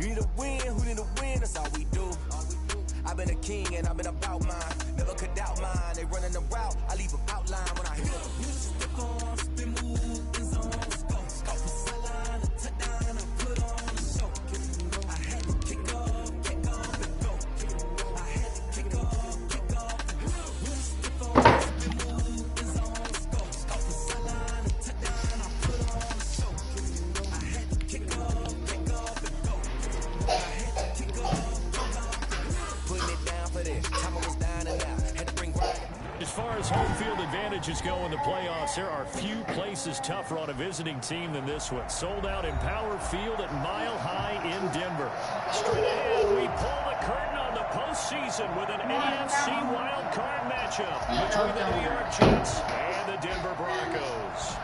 need a win, who need a win, that's all we do. I've been a king and I've been about mine. Never could doubt mine. They running the route, I leave them outline when I hear them. Stick on, spin, move, in zone, go. From sideline to touchdown, I put on a show. I had to kick off, and go. I had to kick off, and go. Stick on, spin, move, in zone, go. From sideline to touchdown, I put on a show. I had to kick off, and go. I had to kick off. Putting it down for this. Time I was down and out. Had to bring Brian. As far as home field advantages go in the playoffs, there are few places tougher on a visiting team than this one. Sold out in Power Field at Mile High in Denver. Straight ahead, we pull the curtain on the postseason with an AFC wildcard matchup between the New York Jets and the Denver Broncos.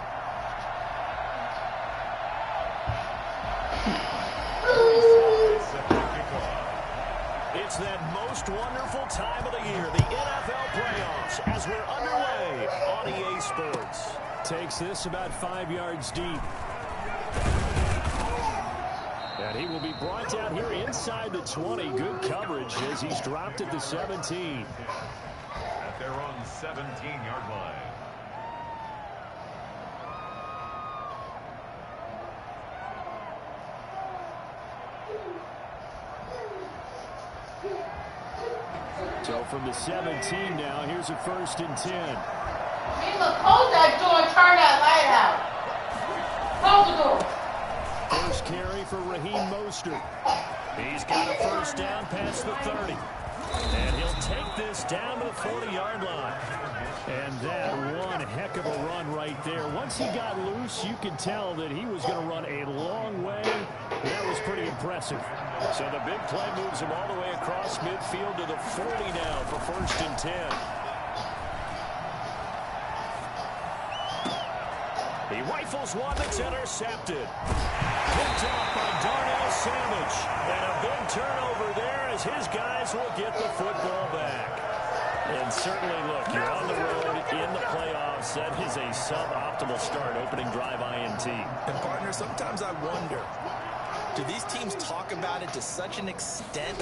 It's that most wonderful time of the year, the NFL playoffs, as we're underway on EA Sports. Takes this about 5 yards deep. And he will be brought down here inside the 20. Good coverage as he's dropped at the 17. At their own 17-yard line. So from the 17 now, here's a 1st and 10. Look, close that door and turn that light out. Close the door. First carry for Raheem Mostert. He's got a 1st down past the 30. And he'll take this down to the 40-yard line. And that one heck of a run right there. Once he got loose, you could tell that he was going to run a long way. That was pretty impressive. So the big play moves him all the way across midfield to the 40 now for 1st and 10. He rifles one that's intercepted. Picked off by Darnell Savage. And a big turnover there as his guys will get the football back. And certainly, look, you're on the road in the playoffs. That is a suboptimal start, opening drive INT. And partner, sometimes I wonder, do these teams talk about it to such an extent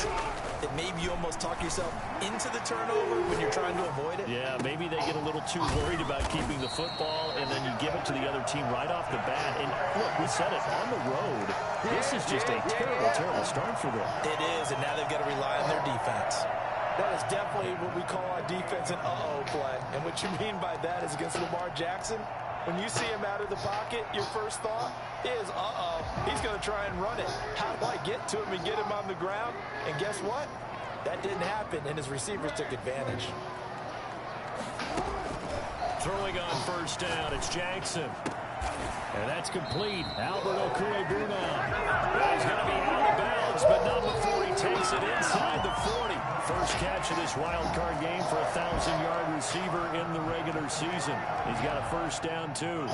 that maybe you almost talk yourself into the turnover when you're trying to avoid it? Yeah, maybe they get a little too worried about keeping the football, and then you give it to the other team right off the bat. And look, we said it, on the road, this is just a terrible, terrible start for them. It is, and now they've got to rely on their defense. That is definitely what we call our defense an uh-oh play. And what you mean by that is against Lamar Jackson, when you see him out of the pocket, your first thought is, uh-oh, he's going to try and run it. How do I get to him and get him on the ground? And guess what? That didn't happen, and his receivers took advantage. Throwing on 1st down, it's Jackson. And that's complete. Albert Okwuegbunam. He's going to be out of bounds, but not before he takes it inside the 40. First catch of this wild card game for a 1,000-yard receiver in the regular season. He's got a 1st down, too.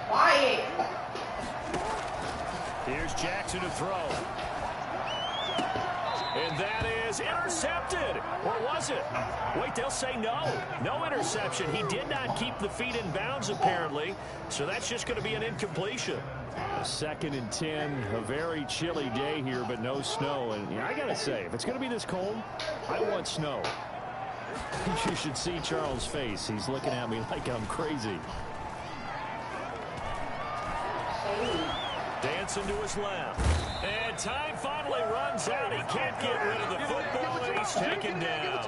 Quiet. Here's Jackson to throw. And that is intercepted. Or was it? Wait, they'll say no. No interception. He did not keep the feet in bounds, apparently. So that's just going to be an incompletion. A 2nd and 10. A very chilly day here, but no snow. And I got to say, if it's going to be this cold, I want snow. You should see Charles' face. He's looking at me like I'm crazy. Dancing to his left. And time finally runs out. He can't get rid of the football, and he's taken down.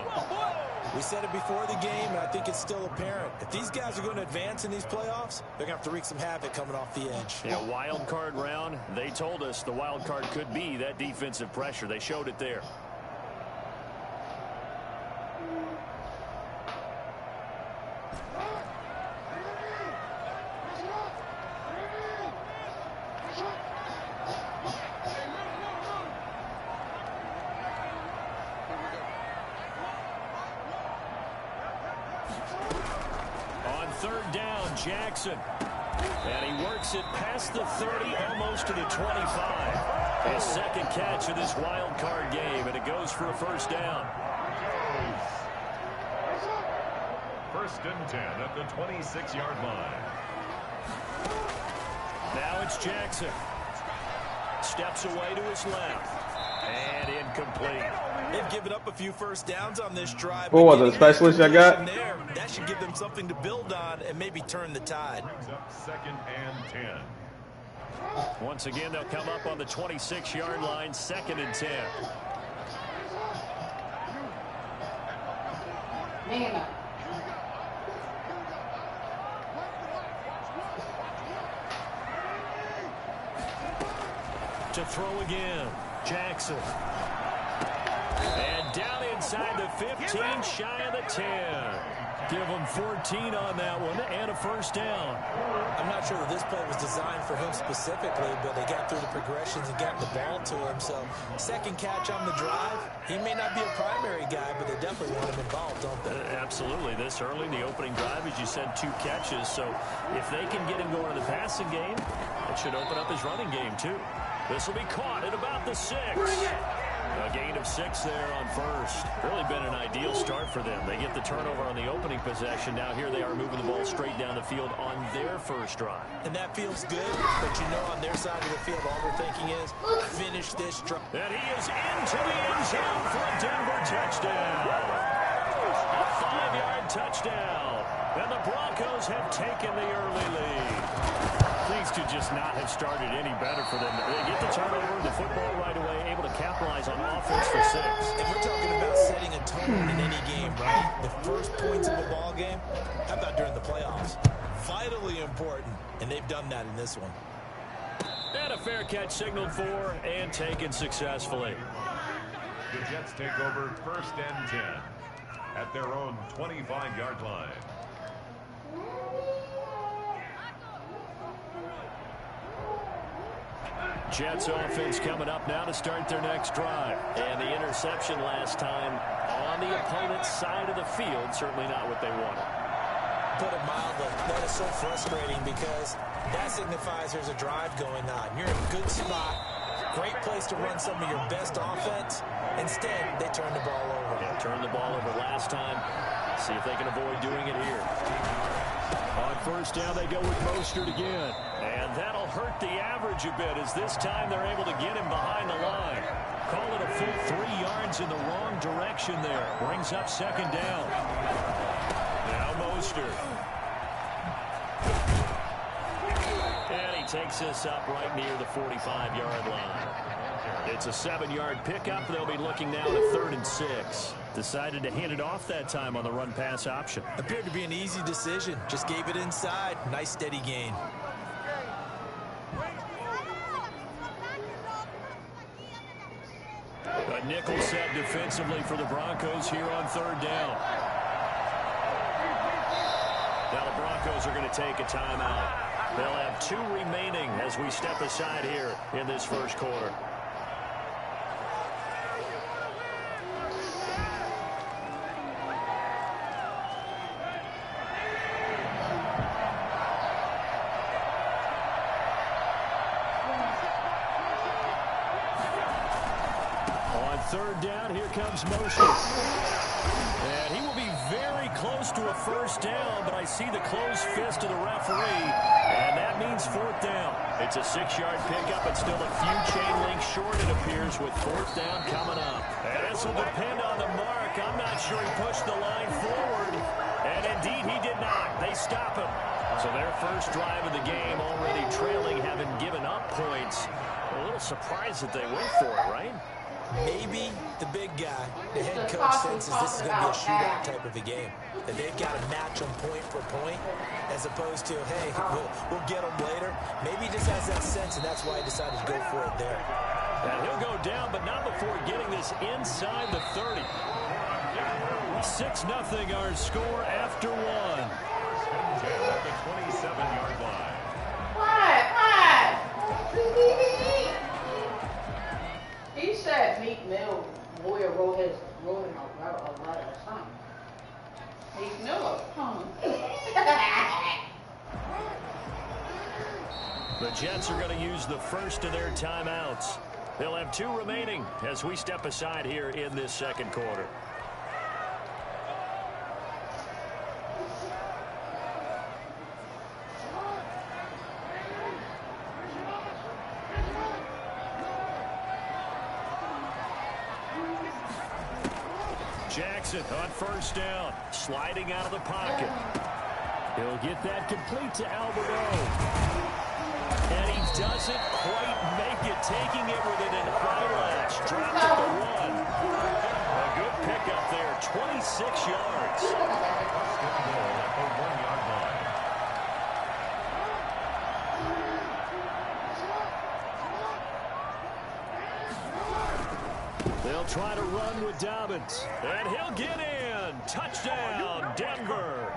We said it before the game, and I think it's still apparent. If these guys are going to advance in these playoffs, they're going to have to wreak some havoc coming off the edge. Yeah, wild card round. They told us the wild card could be that defensive pressure. They showed it there. Jackson. And he works it past the 30, almost to the 25. His 2nd catch of this wild card game, and it goes for a 1st down. First and 10 at the 26-yard line. Now it's Jackson. Steps away to his left. And incomplete. They've given up a few first downs on this drive. What was it, specialist I got? There, that should give them something to build on and maybe turn the tide. Brings up 2nd and 10. Once again, they'll come up on the 26-yard line, 2nd and 10. Nina. To throw again, Jackson. And down inside the 15, shy of the 10. Give them 14 on that one and a first down. I'm not sure that this play was designed for him specifically, but they got through the progressions and got the ball to him. So, second catch on the drive. He may not be a primary guy, but they definitely want him involved, don't they? Absolutely. This early, the opening drive, as you said, 2 catches. So, if they can get him going in the passing game, it should open up his running game, too. This will be caught at about the 6. A gain of 6 there on first. Really been an ideal start for them. They get the turnover on the opening possession. Now here they are moving the ball straight down the field on their first drive. And that feels good, but you know on their side of the field, all they're thinking is, finish this drive. And he is into the end zone for a Denver touchdown. A 5-yard touchdown. And the Broncos have taken the early lead. Things could just not have started any better for them. They get the turnover, the football right away, able to capitalize on offense for 6. And we're talking about setting a tone in any game, right? The first points of a ball game, how about during the playoffs? Vitally important, and they've done that in this one. And a fair catch signaled for and taken successfully. The Jets take over 1st and 10 at their own 25-yard line. Jets offense coming up now to start their next drive. And the interception last time on the opponent's side of the field, certainly not what they wanted. Put it mildly, that is so frustrating because that signifies there's a drive going on. You're in a good spot, great place to run some of your best offense. Instead, they turn the ball over. Yeah, turned the ball over last time. See if they can avoid doing it here. On first down, they go with Mostert again. And that'll hurt the average a bit as this time they're able to get him behind the line. Call it a full 3 yards in the wrong direction there. Brings up 2nd down. Now Mostert. And he takes this up right near the 45-yard line. It's a 7-yard pickup. They'll be looking now to 3rd and 6. Decided to hand it off that time on the run-pass option. Appeared to be an easy decision. Just gave it inside. Nice steady gain. A nickel set defensively for the Broncos here on 3rd down. Now the Broncos are going to take a timeout. They'll have 2 remaining as we step aside here in this first quarter. On 3rd down, here comes Mostert. And he will be very close to a first down, but I see the closed fist of the referee, and that means 4th down. It's a 6-yard pickup, but still a few chain links short, it appears, with 4th down coming up. And this will depend on the mark. I'm not sure he pushed the line forward, and indeed he did not. They stop him. So their first drive of the game already trailing, having given up points. A little surprised that they went for it, right? Maybe the big guy, the head coach, senses this is going to be a shootout type of a game. That they've got to match them point for point, as opposed to, hey, we'll get them later. Maybe he just has that sense, and that's why he decided to go for it there. And he'll go down, but not before getting this inside the 30. 6-0 our score after 1. At the 27-yard line. He said Meek Mill, Warrior wrote a letter or something. Meek Mill, The Jets are going to use the first of their timeouts. They'll have 2 remaining as we step aside here in this second quarter. Jackson on first down, sliding out of the pocket. He'll get that complete to Alberto. And he doesn't quite make it, taking it with an eyelash. Dropped at the 1. A good pickup there, 26 yards. At the 1-yard line. They'll try to run with Dobbins. And he'll get in. Touchdown, Denver.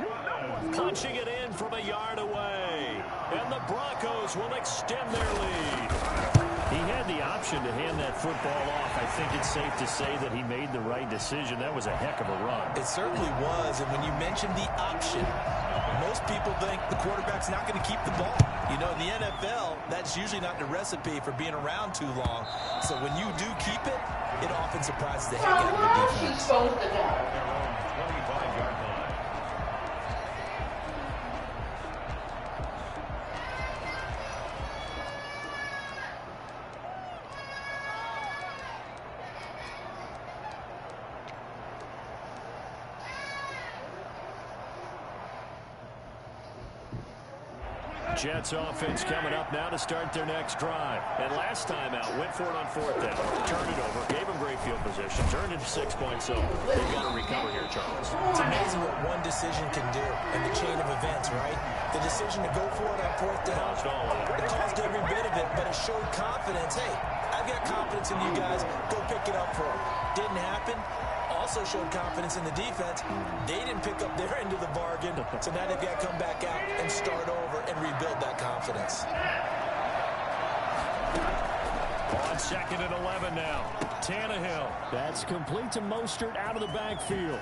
Punching it in from a yard away. And the Broncos will extend their lead. He had the option to hand that football off. I think it's safe to say that he made the right decision. That was a heck of a run. It certainly was. And when you mentioned the option, most people think the quarterback's not going to keep the ball. You know, in the NFL, that's usually not the recipe for being around too long. So when you do keep it, it often surprises the heck out of the defense. Their own 25-yard line. Jets offense coming up now to start their next drive. And last time out, went for it on fourth down. Turned it over, gave them great field position, turned it to 6 points. So they've got to recover here, Charles. It's amazing what one decision can do in the chain of events, right? The decision to go for it on fourth down. It caused every bit of it, but it showed confidence. Hey, I've got confidence in you guys. Go pick it up for them. Didn't happen. Also showed confidence in the defense. They didn't pick up their end of the bargain, so now they've got to come back out and start over and rebuild that confidence. On second and 11 now. Tannehill. That's complete to Mostert out of the backfield.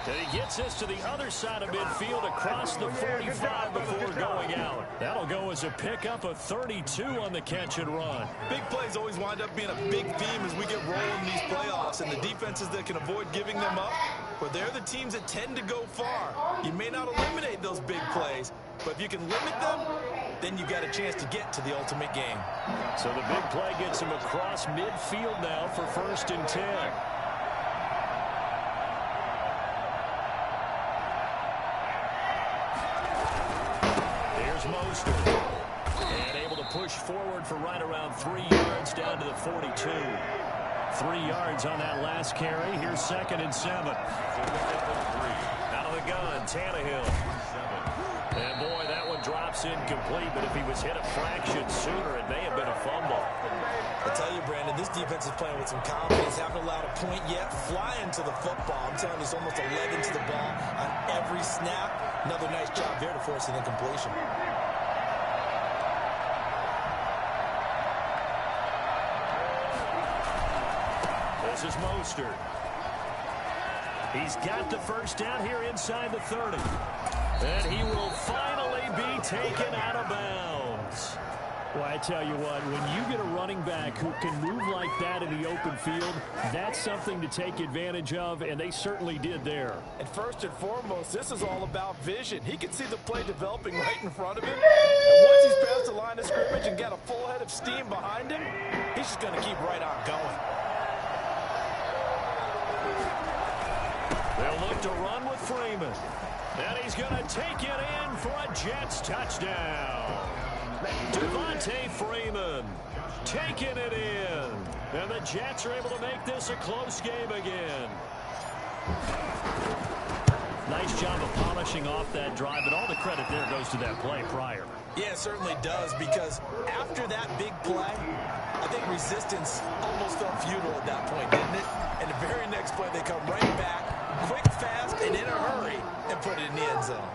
And he gets this to the other side of midfield across the 45 before going out. That'll go as a pickup of 32 on the catch and run. Big plays always wind up being a big theme as we get rolling in these playoffs, and the defenses that can avoid giving them up, well, they're the teams that tend to go far. You may not eliminate those big plays, but if you can limit them, then you've got a chance to get to the ultimate game. So the big play gets him across midfield now for 1st and 10. Mostert. And able to push forward for right around 3 yards down to the 42. 3 yards on that last carry. Here's 2nd and 7. Out of the gun, Tannehill. And boy, that one drops incomplete, but if he was hit a fraction sooner, it may have been a fumble. I tell you, Brandon, this defense is playing with some confidence. Haven't allowed a point yet. Flying to the football. I'm telling you, it's almost 11 to the ball on every snap. Another nice job there to force an incompletion. This is Mostert. He's got the first down here inside the 30. And he will finally be taken out of bounds. Well, I tell you what, when you get a running back who can move like that in the open field, that's something to take advantage of, and they certainly did there. And first and foremost, this is all about vision. He can see the play developing right in front of him. And once he's past the line of scrimmage and got a full head of steam behind him, he's just going to keep right on going. They'll look to run with Freeman. And he's going to take it in for a Jets touchdown. Devontae Freeman taking it in. And the Jets are able to make this a close game again. Nice job of polishing off that drive, but all the credit there goes to that play prior. Yeah, it certainly does, because after that big play, I think resistance almost felt futile at that point, didn't it? And the very next play, they come right back, quick, fast, and in a hurry, and put it in the end zone.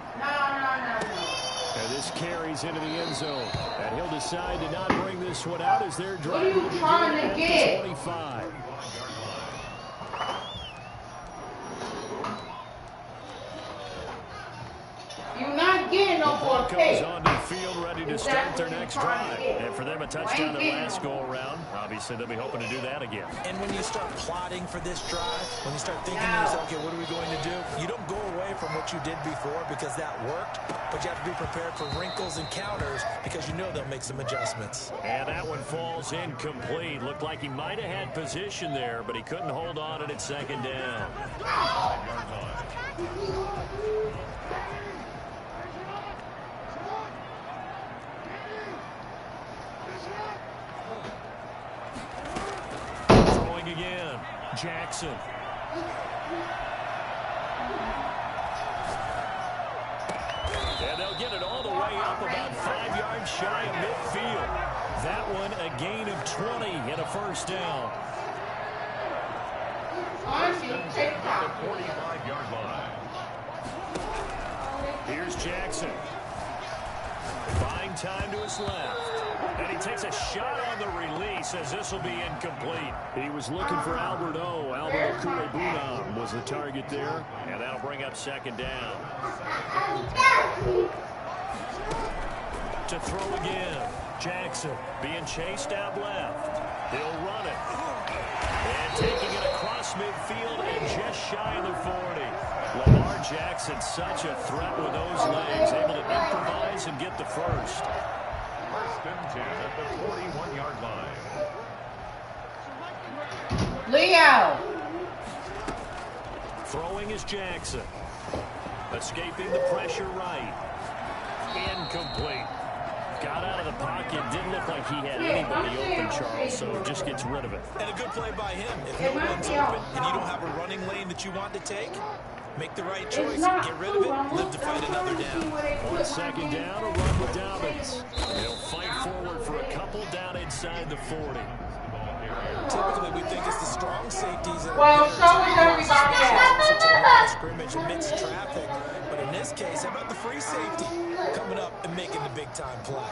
And this carries into the end zone. And he'll decide to not bring this one out as they're driving What are you trying to get? 25. You're not getting no more Broncos pay. on the field ready to start their next drive. And for them, a touchdown the last go-around. Obviously, they'll be hoping to do that again. And when you start plotting for this drive, when you start thinking to yourself, okay, what are we going to do? You don't go away from what you did before because that worked, but you have to be prepared for wrinkles and counters because you know they'll make some adjustments. And that one falls incomplete. Looked like he might have had position there, but he couldn't hold on at second down. Throwing again. Jackson. And they'll get it all the way up about 5 yards shy of midfield. That one a gain of 20 and a first down. The 45-yard line. Here's Jackson. Buying time to his left. And he takes a shot on the release as this will be incomplete. He was looking for Albert O. Albert Okwuegbunam was the target there. And that'll bring up second down. To throw again. Jackson being chased out left. He'll run it. And taking it across midfield and just shy of the 40. Lamar Jackson, such a threat with those legs, able to improvise and get the first. First and 10 at the 41-yard line. Leo. Throwing is Jackson. Escaping the pressure right. Incomplete. Got out of the pocket. Didn't look like he had anybody open, Charles, so just gets rid of it. And a good play by him. If no one's open and you don't have a running lane that you want to take, make the right choice, get rid of it, live to fight another down. On second down, a run with Dobbins. He'll fight forward for a couple down inside the 40. Typically, we think it's the strong safeties that Well, so is everybody else. to the line of scrimmage amidst traffic. But in this case, how about the free safety coming up and making the big-time play?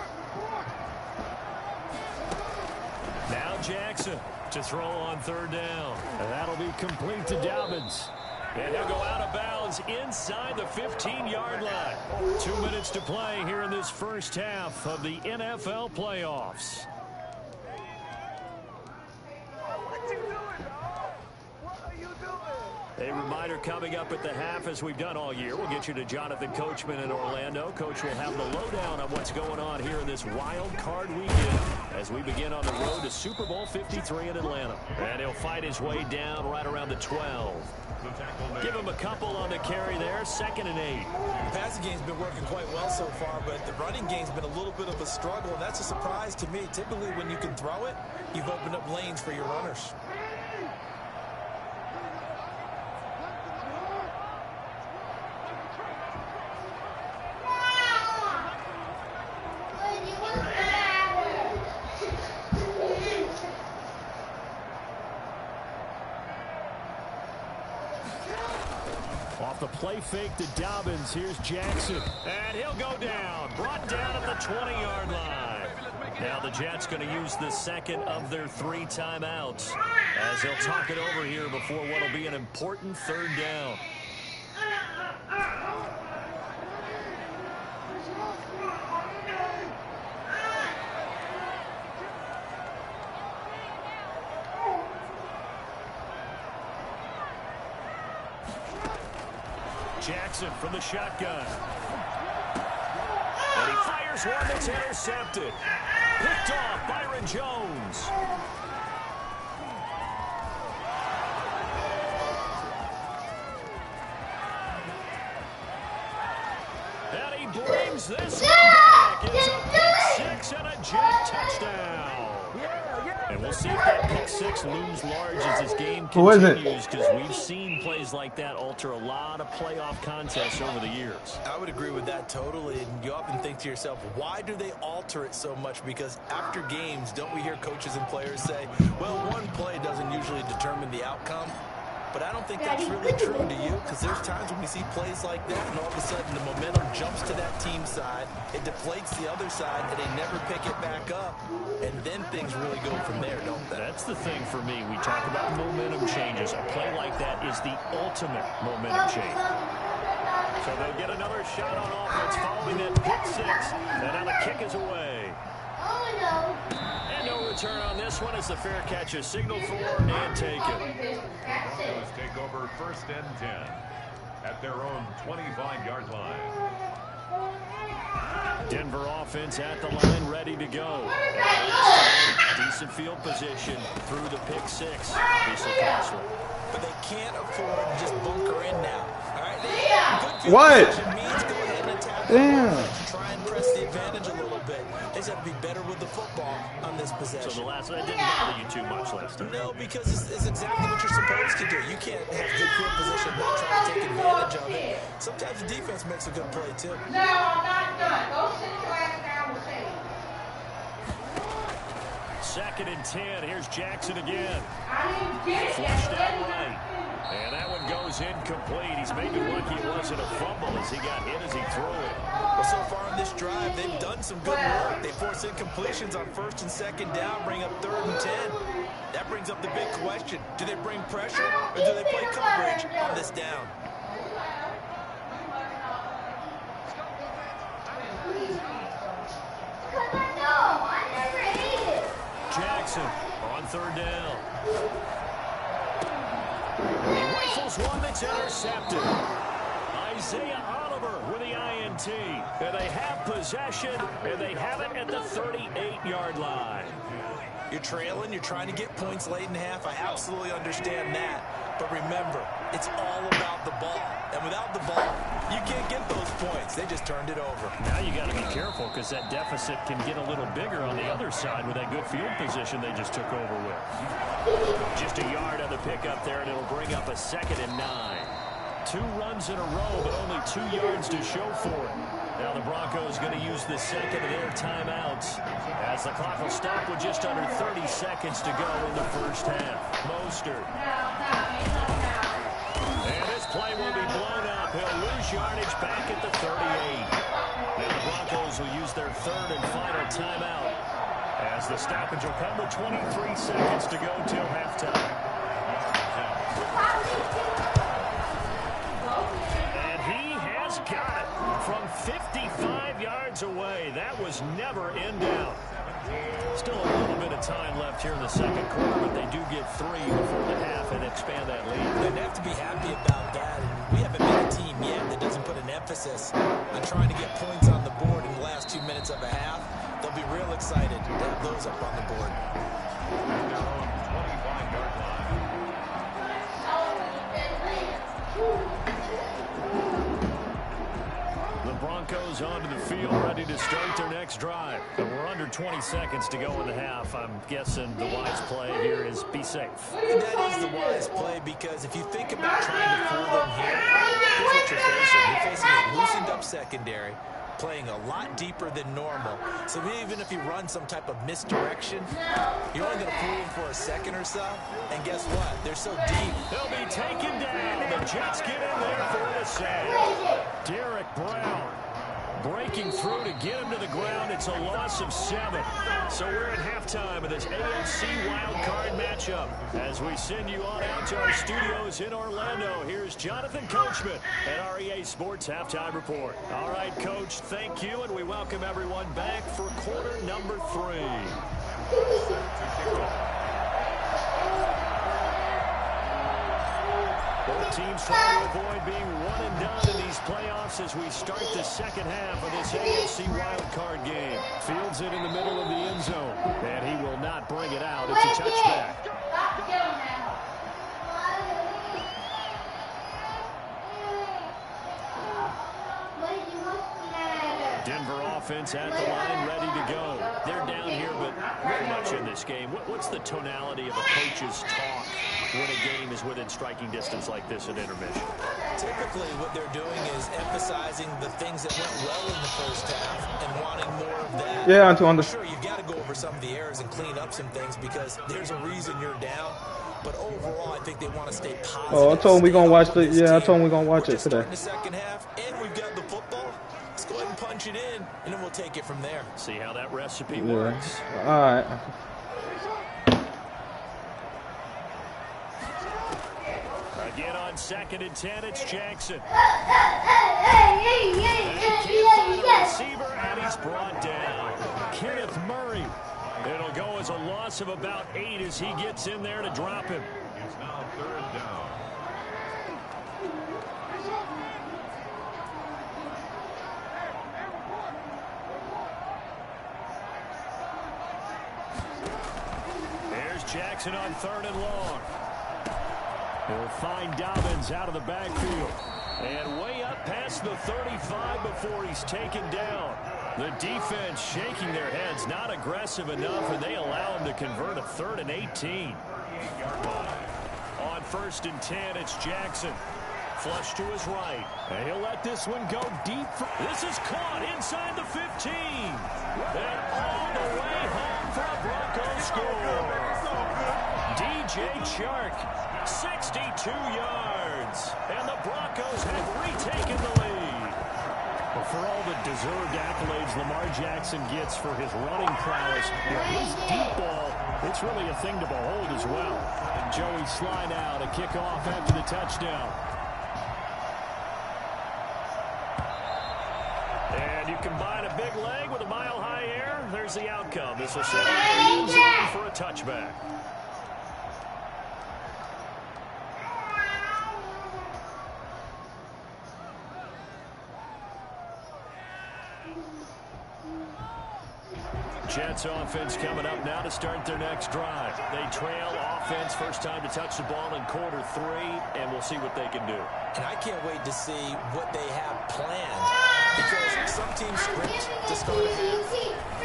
Now Jackson to throw on third down. And that'll be complete to Dobbins. And he'll go out of bounds inside the 15-yard line. 2 minutes to play here in this first half of the NFL playoffs. A reminder coming up at the half, as we've done all year. We'll get you to Jonathan Coachman in Orlando. Coach will have the lowdown on what's going on here in this wild card weekend as we begin on the road to Super Bowl 53 in Atlanta. And he'll fight his way down right around the 12. Give him a couple on the carry there, 2nd and 8. The passing game's been working quite well so far, but the running game's been a little bit of a struggle, and that's a surprise to me. Typically, when you can throw it, you've opened up lanes for your runners. Off the play fake to Dobbins, here's Jackson. And he'll go down, brought down at the 20-yard line. Now the Jets going to use the second of their 3 timeouts as they'll talk it over here before what will be an important third down. Jackson from the shotgun. And he fires one that's intercepted. Picked off Byron Jones. And he brings this one back. It's a pick 6 and a Jet touchdown. And we'll see if that pick 6 looms large as this game continues, because we've seen plays like that alter a lot of playoff contests over the years. I would agree with that totally, and you often think to yourself, why do they alter it so much? Because after games, don't we hear coaches and players say, well, one play doesn't usually determine the outcome? But I don't think that's really true to you, because there's times when we see plays like that, and all of a sudden the momentum jumps to that team side, it deflates the other side, and they never pick it back up, and then things really go from there, don't they? That's the thing for me. We talk about momentum changes. A play like that is the ultimate momentum change. So they'll get another shot on offense following that pick 6, and now the kick is away. And no return on this one as the fair catch is signaled for and taken. Let's take over 1st and 10. at their own 25-yard line. Denver offense at the line, ready to go. Decent field position through the pick six. This will cost them. But they can't afford to just bunker in now. All right? Good field What? position means go ahead and attack. Damn. Try and press the advantage a little bit. They just have to be better with the football on this possession. So the last one didn't bother you too much last time. No, because it's exactly what you're supposed to do. You can't have good field position and not try to take advantage of it. Sometimes the defense makes a good play, too. No, I'm not done. Go sit your ass down with Sam. 2nd and 10. Here's Jackson again. I didn't get it yet. Flushed out right. And that one goes incomplete. He's maybe lucky it wasn't a fumble as he got hit as he threw it. Well, so far on this drive, they've done some good work. They force incompletions on 1st and 2nd down, bring up 3rd and 10. That brings up the big question. Do they bring pressure or do they play coverage on this down? Jackson on 3rd down. He rifles one that's intercepted. Isaiah Oliver with the INT. And they have possession, and they have it at the 38-yard line. You're trailing, you're trying to get points late in half. I absolutely understand that. But remember, it's all about the ball. And without the ball, you can't get those points. They just turned it over. Now you got to be careful because that deficit can get a little bigger on the other side with that good field position they just took over with. Just a yard on the pickup there, and it'll bring up a 2nd and 9. 2 runs in a row, but only 2 yards to show for it. Now the Broncos going to use the 2nd of their timeouts as the clock will stop with just under 30 seconds to go in the first half. Mostert. And this play will be blown up. He'll lose yardage back at the 38. Now the Broncos will use their 3rd and final timeout as the stoppage will come with 23 seconds to go till halftime. And he has got it from 55 yards away. That was never in doubt. Still a little bit of time left here in the 2nd quarter, but they do get 3 before the half and expand that lead. They'd have to be happy about that. And we haven't been a team yet that doesn't put an emphasis on trying to get points on the board in the last 2 minutes of a half. They'll be real excited to have those up on the board. At their own 25-yard line. The Broncos onto the field, ready to start their next drive. And we're under 20 seconds to go in the half. I'm guessing the wise play here is be safe. And that is the wise play because if you think about trying to fool them here, here's what you're facing. You're facing a loosened up secondary, playing a lot deeper than normal. So even if you run some type of misdirection, you're only going to fool them for a second or so. And guess what? They're so deep. They'll be taken down. The Jets get in there for the save. Derek Brown breaking through to get him to the ground. It's a loss of 7. So we're at halftime of this AFC wildcard matchup. As we send you on out to our studios in Orlando, here's Jonathan Coachman at our EA Sports Halftime Report. All right, Coach, thank you, and we welcome everyone back for quarter number 3. Both teams trying to avoid being one and done in these playoffs as we start the 2nd half of this AFC wildcard game. Fields it in the middle of the end zone, and he will not bring it out. It's a touchback. Denver offense at the line, ready to go. They're down here, but very much in this game. What's the tonality of a coach's talk when a game is within striking distance like this at intermission? Typically, what they're doing is emphasizing the things that went well in the first half and wanting more of that. Yeah, Antoine. Sure, you've got to go over some of the errors and clean up some things because there's a reason you're down. But overall, I think they want to stay positive. Oh, I told him we're gonna watch the. Yeah, I told him we're gonna watch it today. In the 2nd half, and we've got the football. Let's go ahead and punch it in, and then we'll take it from there. See how that recipe works. All right. Again on 2nd and 10, it's Jackson. Receiver, and he's brought down. Kenneth Murray. It'll go as a loss of about 8 as he gets in there to drop him. It's now 3rd down. There's Jackson on 3rd and long. He'll find Dobbins out of the backfield. And way up past the 35 before he's taken down. The defense shaking their heads, not aggressive enough, and they allow him to convert a 3rd and 18. On 1st and 10, it's Jackson. Flush to his right. And he'll let this one go deep. This is caught inside the 15. And all the way home for a Broncos score. DJ Chark, 62 yards. And the Broncos have retaken the lead. Well, for all the deserved accolades Lamar Jackson gets for his running prowess, his deep ball, it's really a thing to behold as well. Joey Slye now to kick off after the touchdown. And you combine a big leg with a mile-high air, there's the outcome. This will set up the end zone for a touchback. Jets offense coming up now to start their next drive. They trail offense, first time to touch the ball in quarter 3, and we'll see what they can do. And I can't wait to see what they have planned, because some teams sprint to start a half.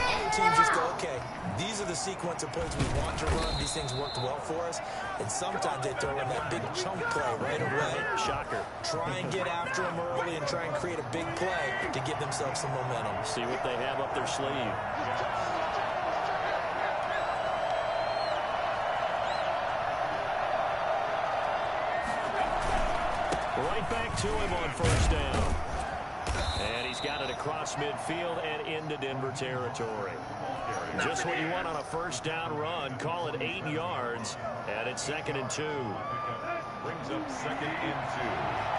Other teams just go, okay, these are the sequence of plays we want to run. These things worked well for us. And sometimes they throw in that big chunk play right away. Shocker. Try and get after them early and try and create a big play to give themselves some momentum. See what they have up their sleeve. Right back to him on 1st down. And he's got it across midfield and into Denver territory. Just what you want on a 1st down run. Call it 8 yards. And it's 2nd and 2. Brings up 2nd and 2.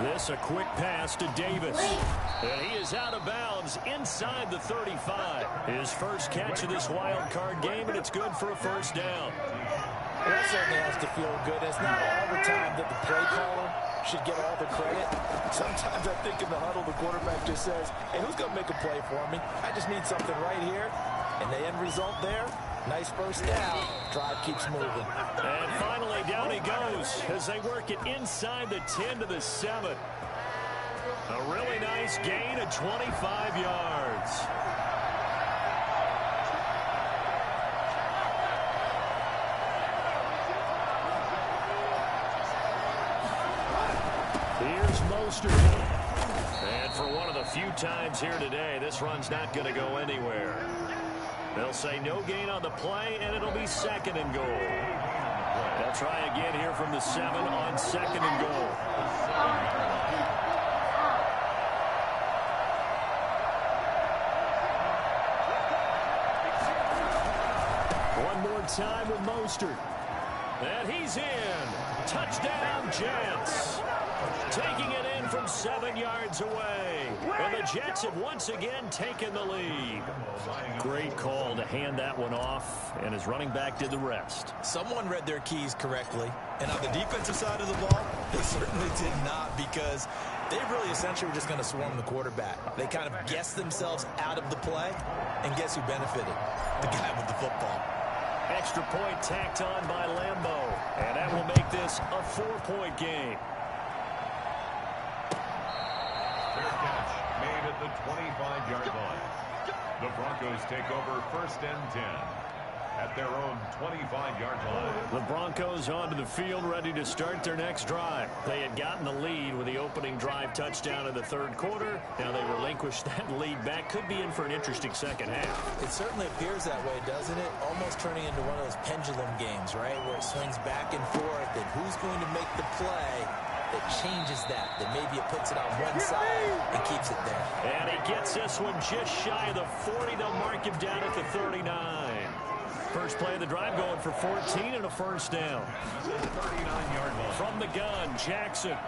This a quick pass to Davis. And he is out of bounds inside the 35. His first catch of this wild card game, and it's good for a 1st down. That certainly has to feel good. It's not all the time that the play caller should get all the credit. Sometimes I think in the huddle, the quarterback just says, hey, who's going to make a play for me? I just need something right here. And the end result there, nice 1st down. Drive keeps moving. And finally, down he goes as they work it inside the 10 to the 7. A really nice gain of 25 yards. Here's Mostert. And for one of the few times here today, this run's not going to go anywhere. They'll say no gain on the play, and it'll be 2nd and goal. They'll try again here from the 7 on 2nd and goal. One more time with Mostert. And he's in. Touchdown, Jets. Taking it in from 7 yards away. And the Jets have once again taken the lead. Great call to hand that one off, and his running back did the rest. Someone read their keys correctly. And on the defensive side of the ball, they certainly did not, because they really essentially were just going to swarm the quarterback. They kind of guessed themselves out of the play, and guess who benefited? The guy with the football. Extra point tacked on by Lambo, and that will make this a 4-point game. Fair catch made at the 25-yard line. The Broncos take over 1st and 10 at their own 25-yard line. The Broncos onto the field, ready to start their next drive. They had gotten the lead with the opening drive touchdown in the 3rd quarter. Now they relinquished that lead back. Could be in for an interesting 2nd half. It certainly appears that way, doesn't it? Almost turning into one of those pendulum games, right? Where it swings back and forth, and who's going to make the play that changes that maybe it puts it on one side and keeps it there. And he gets this one just shy of the 40. They'll mark him down at the 39. First play of the drive going for 14 and a 1st down. 39-yard line. From the gun, Jackson.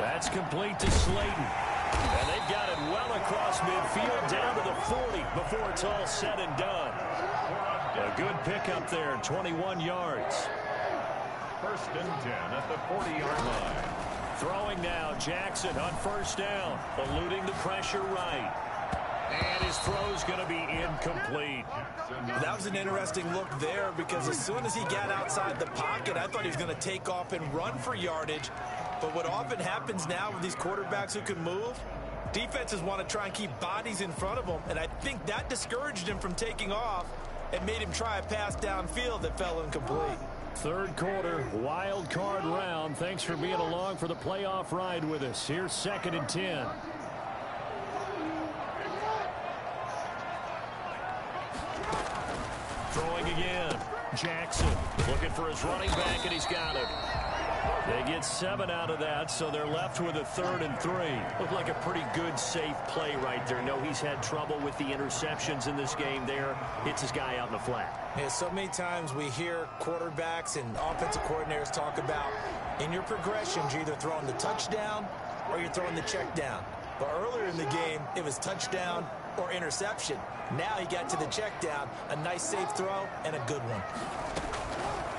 That's complete to Slayton. And they've got it well across midfield down to the 40 before it's all said and done. A good pickup there, 21 yards. First and 10 at the 40-yard line. Throwing now, Jackson on first down, eluding the pressure right. And his throw's going to be incomplete. That was an interesting look there because as soon as he got outside the pocket, I thought he was going to take off and run for yardage. But what often happens now with these quarterbacks who can move, defenses want to try and keep bodies in front of them, and I think that discouraged him from taking off and made him try a pass downfield that fell incomplete. Third quarter, wild card round. Thanks for being along for the playoff ride with us. Here's 2nd and 10. Throwing again. Jackson looking for his running back, and he's got it. They get 7 out of that, so they're left with a 3rd and 3. Looked like a pretty good, safe play right there. No, he's had trouble with the interceptions in this game there. Hits his guy out in the flat. Yeah, so many times we hear quarterbacks and offensive coordinators talk about in your progressions, you're either throwing the touchdown or you're throwing the check down. But earlier in the game, it was touchdown or interception. Now he got to the check down, a nice safe throw and a good one.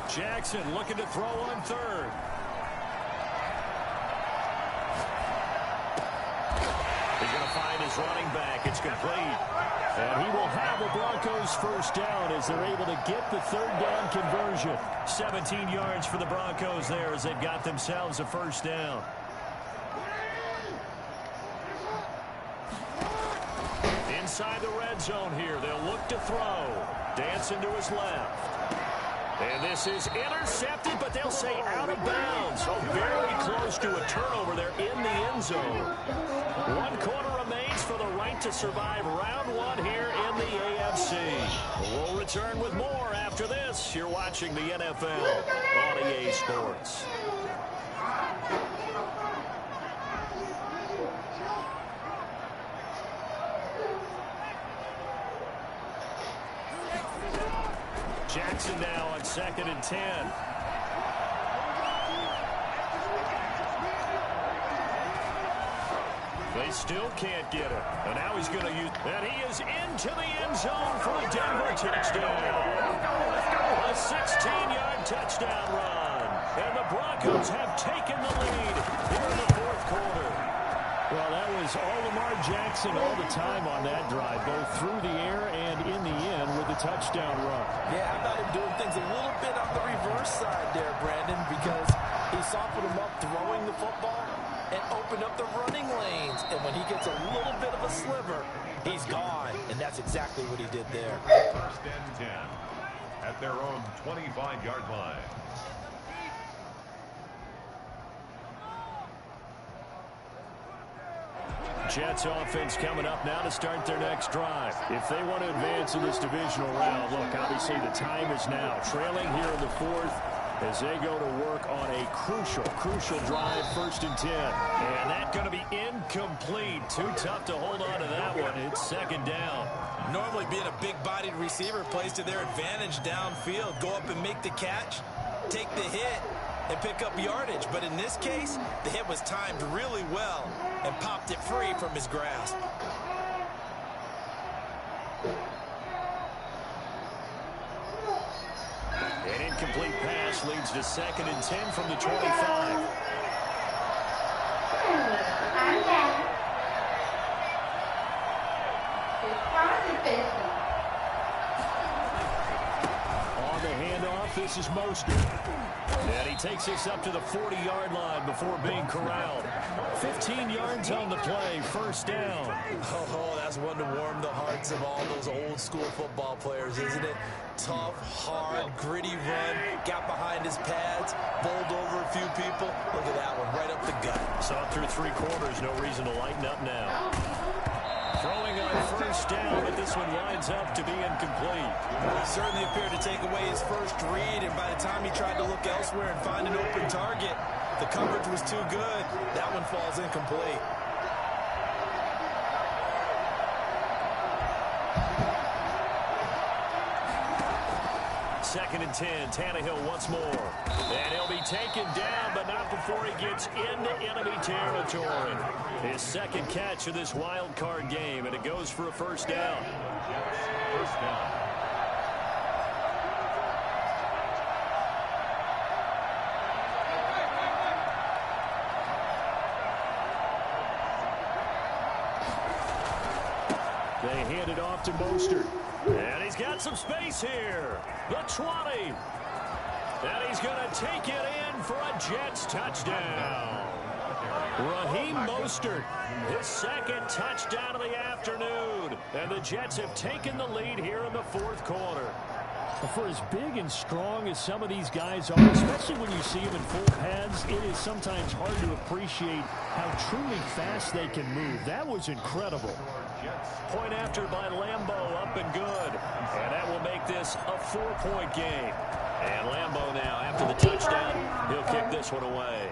Jackson looking to throw on 3rd. He's going to find his running back. It's complete. And he will have the Broncos first down as they're able to get the 3rd down conversion. 17 yards for the Broncos there as they've got themselves a first down. Inside the red zone here. They'll look to throw. Dancing to his left. And this is intercepted, but they'll say out of bounds. So very close to a turnover there in the end zone. 1 quarter remains for the right to survive round 1 here in the AFC. We'll return with more after this. You're watching the NFL on EA Sports. Jackson now on 2nd and 10. They still can't get it. And now he's going to use... And he is into the end zone for a Denver touchdown. A 16-yard touchdown run. And the Broncos have taken the lead here in the 4th quarter. Well, that was all Lamar Jackson all the time on that drive, both through the air and in the end with the touchdown run. Yeah, how about him doing things a little bit on the reverse side there, Brandon, because he softened him up throwing the football and opened up the running lanes. And when he gets a little bit of a sliver, he's gone. And that's exactly what he did there. First and 10 at their own 25-yard line. Jets offense coming up now to start their next drive. If they want to advance in this divisional round, look, obviously the time is now. Trailing here in the 4th as they go to work on a crucial drive, 1st and 10. And that's going to be incomplete. Too tough to hold on to that one. It's 2nd down. Normally being a big-bodied receiver plays to their advantage downfield. Go up and make the catch, take the hit, and pick up yardage. But in this case, the hit was timed really well and popped it free from his grasp. An incomplete pass leads to 2nd and 10 from the 25. On the handoff, this is Mostert. And he takes us up to the 40-yard line before being corralled. 15 yards on the play, 1st down. Oh, that's one to warm the hearts of all those old-school football players, isn't it? Tough, hard, gritty run, got behind his pads, bowled over a few people. Look at that one, right up the gut. Saw it through 3 quarters, no reason to lighten up now. Throwing on 1st down, but this one winds up to be incomplete. He certainly appeared to take away his first read, and by the time he tried to look elsewhere and find an open target, the coverage was too good. That one falls incomplete. 2nd and 10. Tannehill once more. And he'll be taken down, but not before he gets into enemy territory. His 2nd catch of this wild card game, and it goes for a first down. First down. They hand it off to Mostert. And he's got some space here. The 20. And he's going to take it in for a Jets touchdown. Raheem Mostert, his 2nd touchdown of the afternoon. And the Jets have taken the lead here in the 4th quarter. For as big and strong as some of these guys are, especially when you see them in full pads, it is sometimes hard to appreciate how truly fast they can move. That was incredible. Point after by Lambeau, up and good. And that will make this a 4-point game. And Lambeau now, after the touchdown, he'll kick this one away.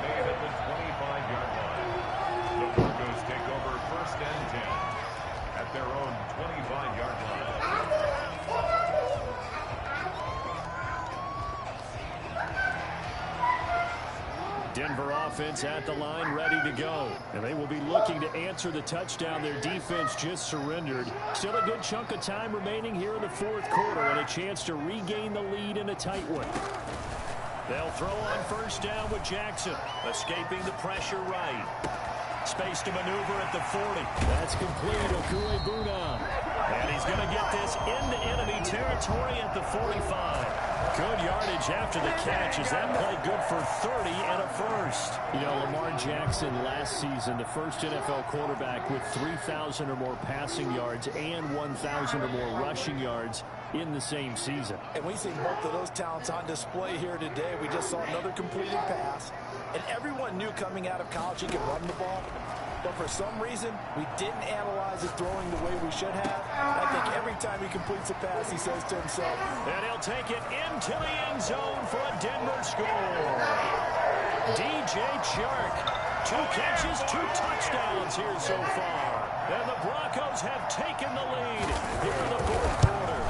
Made at the 25-yard line. The Broncos take over 1st and 10 at their own 25-yard line. Denver offense at the line, ready to go. And they will be looking to answer the touchdown their defense just surrendered. Still a good chunk of time remaining here in the 4th quarter and a chance to regain the lead in a tight one. They'll throw on first down with Jackson, escaping the pressure right. Space to maneuver at the 40. That's complete. Okuegbunam. And he's going to get this into enemy territory at the 45. Good yardage after the catch. Is that play good for 30 and a first? You know, Lamar Jackson last season, the first NFL quarterback with 3,000 or more passing yards and 1,000 or more rushing yards in the same season. And we see both of those talents on display here today. We just saw another completed pass. And everyone knew coming out of college he could run the ball. But for some reason, we didn't analyze his throwing the way we should have. I think every time he completes a pass, he says to himself, and he'll take it into the end zone for a Denver score. DJ Chark, 2 catches, 2 touchdowns here so far. And the Broncos have taken the lead here in the 4th quarter.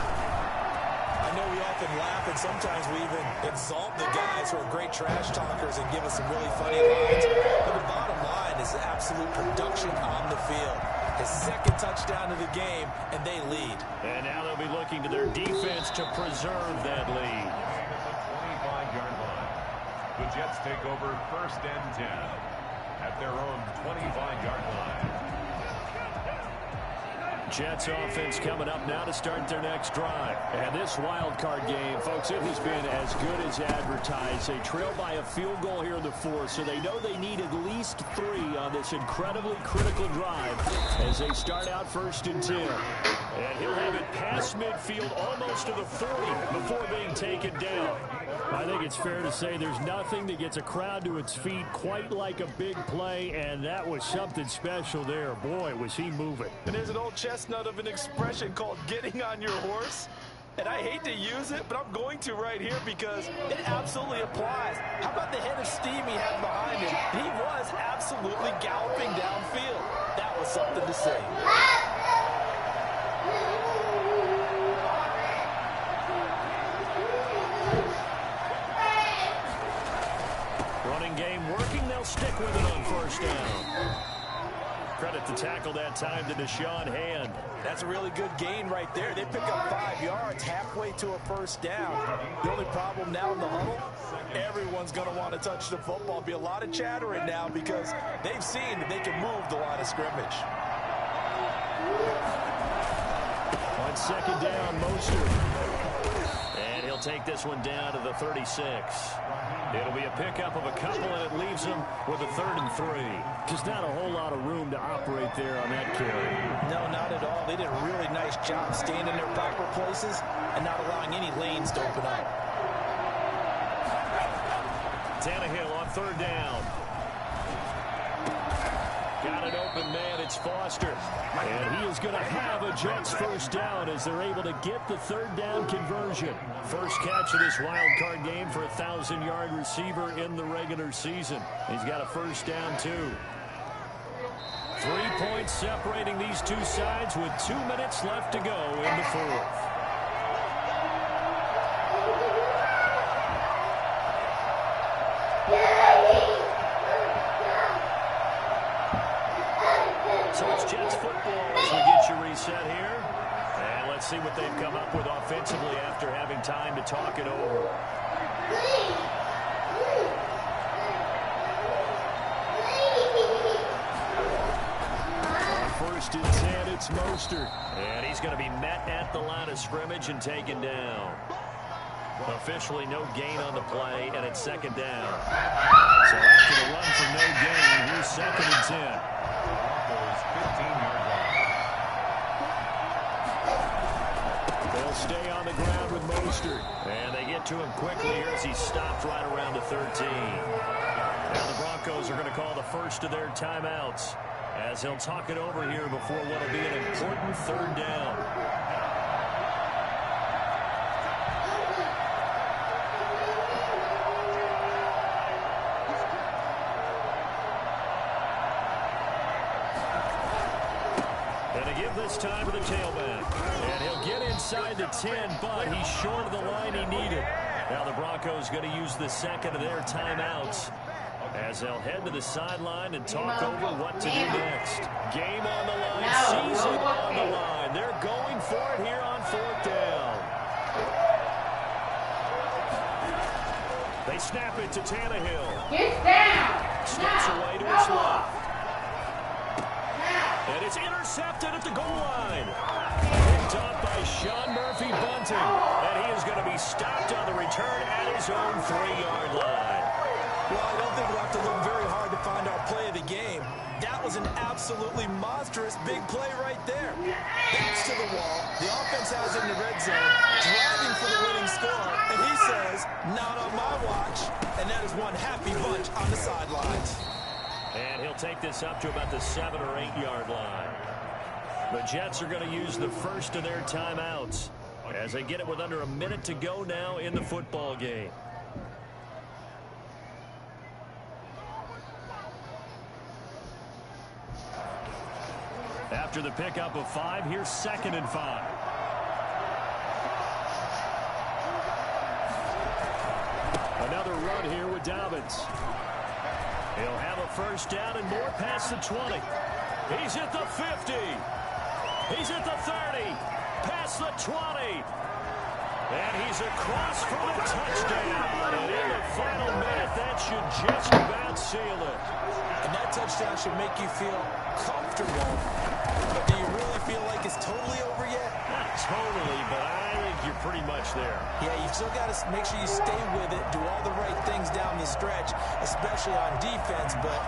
I know we often laugh, and sometimes we even exalt the guys who are great trash talkers and give us some really funny lines. But the bottom line is absolute production on the field. His 2nd touchdown of the game, and they lead. And now they'll be looking to their defense to preserve that lead. At the 25-yard line, the Jets take over 1st and 10 at their own 25-yard line. Jets offense coming up now to start their next drive. And this wild card game, folks, it has been as good as advertised. They trail by a field goal here in the 4th, so they know they need at least 3 on this incredibly critical drive as they start out 1st and 10. And he'll have it past midfield almost to the 40 before being taken down. I think it's fair to say there's nothing that gets a crowd to its feet quite like a big play, and that was something special there. Boy, was he moving. And there's an old chestnut of an expression called getting on your horse. And I hate to use it, but I'm going to right here because it absolutely applies. How about the head of steam he had behind him? He was absolutely galloping downfield. That was something to say. Running game working. They'll stick with it on first down. Credit the tackle that time to Deshaun Hand. That's a really good gain right there. They pick up 5 yards halfway to a first down. The only problem now in the huddle, everyone's going to want to touch the football. Be a lot of chattering now because they've seen that they can move the line of scrimmage. On 2nd down, Mostert. And he'll take this one down to the 36. It'll be a pickup of a couple, and it leaves them with a 3rd and 3. Just not a whole lot of room to operate there on that carry. No, not at all. They did a really nice job staying in their proper places and not allowing any lanes to open up. Tannehill on 3rd down. Got an open man. It's Foster. And he is going to have a Jets first down as they're able to get the 3rd down conversion. First catch of this wild card game for a 1,000-yard receiver in the regular season. He's got a first down, too. 3 points separating these two sides with 2 minutes left to go in the fourth. So it's Jets football as we get you reset here. And let's see what they've come up with offensively after having time to talk it over. First and 10, it's Mostert. And he's going to be met at the line of scrimmage and taken down. Officially no gain on the play, and it's second down. So after the run for no gain, here's second and 10. Broncos 15-yard line. They'll stay on the ground with Mostert. And they get to him quickly here as he stopped right around the 13. Now the Broncos are going to call the first of their timeouts, as he'll talk it over here before what will be an important third down. And to give this time to the tailback. And he'll get inside the 10, but he's short of the line he needed. Now the Broncos going to use the second of their timeouts, as they'll head to the sideline and talk over what to do next. Game on the line, season on the line. They're going for it here on fourth down. They snap it to Tannehill. Get down! Steps away to his left. And it's intercepted at the goal line. Picked up by Sean Murphy Bunting. And he is going to be stopped on the return at his own 3-yard line. Well, I don't think we'll have to look very hard to find our play of the game. That was an absolutely monstrous big play right there. Backs to the wall. The offense has it in the red zone, driving for the winning score. And he says, not on my watch. And that is one happy bunch on the sidelines. And he'll take this up to about the 7 or 8 yard line. The Jets are going to use the first of their timeouts as they get it with under a minute to go now in the football game. After the pickup of 5, here's second and 5. Another run here with Dobbins. He'll have a first down and more past the 20. He's at the 50. He's at the 30. Past the 20. And he's across for the touchdown. And in the final minute, that should just about seal it. And that touchdown should make you feel comfortable. But do you really feel like it's totally over yet? Not totally, but I think you're pretty much there. Yeah, you've still got to make sure you stay with it, do all the right things down the stretch, especially on defense. But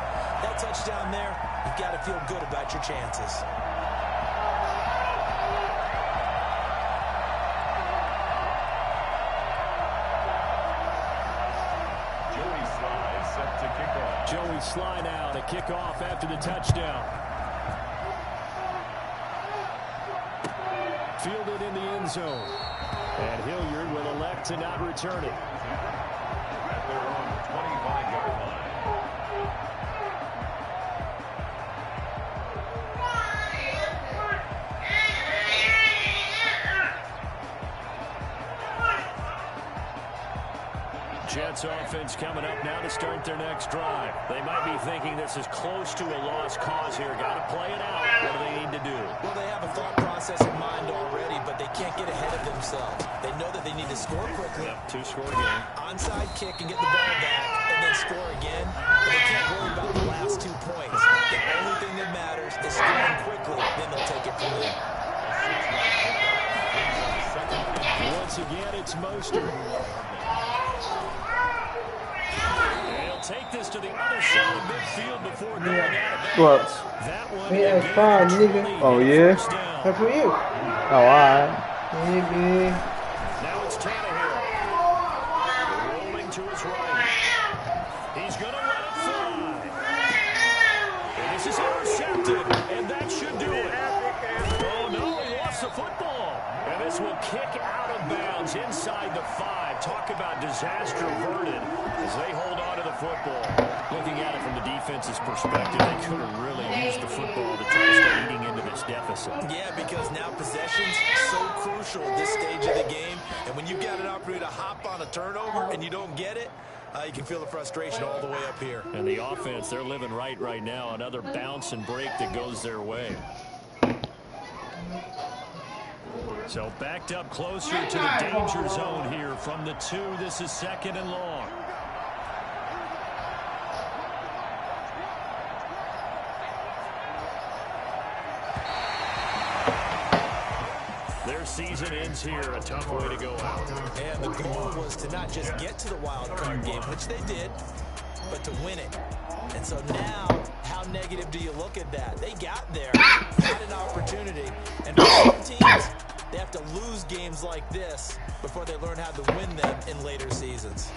that touchdown there, you've got to feel good about your chances. Joey Sly now to kick off after the touchdown. Fielded in the end zone. And Hilliard will elect to not return it. At their own 25-yard line. Jets offense coming up now to start their next drive. They might be thinking this is close to a lost cause here. Got to play it out. What do they need to do? Well, they have a thought process in mind already, but they can't get ahead of themselves. They know that they need to score quickly. Yep, 2-score game. Onside kick and get the ball back, and then score again. But they can't worry about the last 2 points. The only thing that matters is scoring quickly. Then they'll take it from there. Once again, it's Mostert. They'll take this to the other side of midfield before going out of bounds. What? That one. Yeah, it's fine, nigga. Oh, yeah? That's for you. Oh, alright. Nigga. Now it's Tannehill. Rolling to his right. He's going to let it fly. And this is intercepted. And that should do it. Oh, no, he lost the football. And this will kick out of bounds inside the 5. Talk about disaster averted as they hold on to the football. Looking at it from the defense offense's perspective, they could have really used the football to try to start eating into this deficit. Yeah, because now possession's so crucial at this stage of the game. And when you've got an opportunity to hop on a turnover and you don't get it, you can feel the frustration all the way up here. And the offense, they're living right now. Another bounce and break that goes their way. So backed up closer to the danger zone here from the 2. This is 2nd and long. Their season ends here. A tough way to go out. And the goal was to not just get to the wild card game, which they did, but to win it. And so now, how negative do you look at that? They got there, had an opportunity, and for some teams, they have to lose games like this before they learn how to win them in later seasons.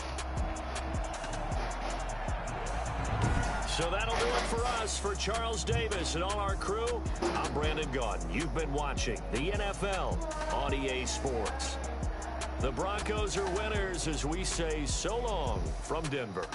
So that'll do it for us. For Charles Davis and all our crew, I'm Brandon Gaudin. You've been watching the NFL on EA Sports. The Broncos are winners as we say so long from Denver.